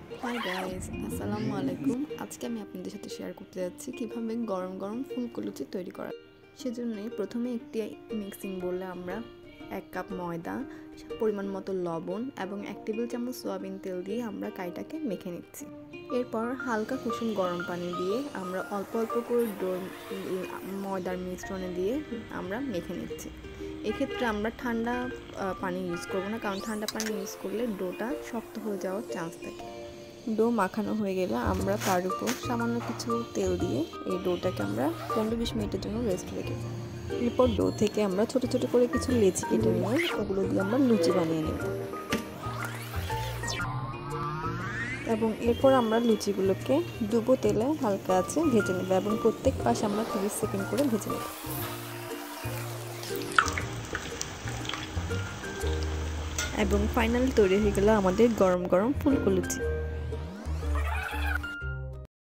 Hi guys, আসসালামু আলাইকুম। আজকে আমি আপনাদের সাথে শেয়ার করতে যাচ্ছি কীভাবে গরম গরম ফুলকো লুচি তৈরি করা। সেজন্যই প্রথমে একটি মিক্সিং বোলে আমরা 1 কাপ ময়দা, পরিমাণ মতো লবণ এবং 1 টেবিল চামচ সয়াবিন তেল দিয়ে আমরা কাইটাকে মেখে নিচ্ছি। এরপর হালকা কুসুম গরম পানি দিয়ে আমরা অল্প অল্প করে ময়দার মিশ্রণে দিয়ে আমরা মেখে নিচ্ছি। এক্ষেত্রে আমরা ঠান্ডা পানি ইউজ করবো না, কারণ ঠান্ডা পানি ইউজ করলে ডোটা শক্ত হয়ে যাওয়ার চান্স থাকে। ডো মাখানো হয়ে গেলে আমরা তার উপর সামান্য কিছু তেল দিয়ে এই ডোটাকে আমরা 15-20 মিনিটের জন্য রেস্ট রেখে এরপর ডো থেকে আমরা ছোট ছোট করে কিছু লেচি কেটে নিয়ে ওগুলো দিয়ে আমরা লুচি বানিয়ে নেব এবং এরপর আমরা লুচিগুলোকে ডুবো তেলে হালকা আছে ভেজে নেব এবং প্রত্যেক পাশে আমরা 30 সেকেন্ড করে ভেজে নেব। এবং ফাইনালি তৈরি হয়ে গেল আমাদের গরম গরম ফুলকো লুচি।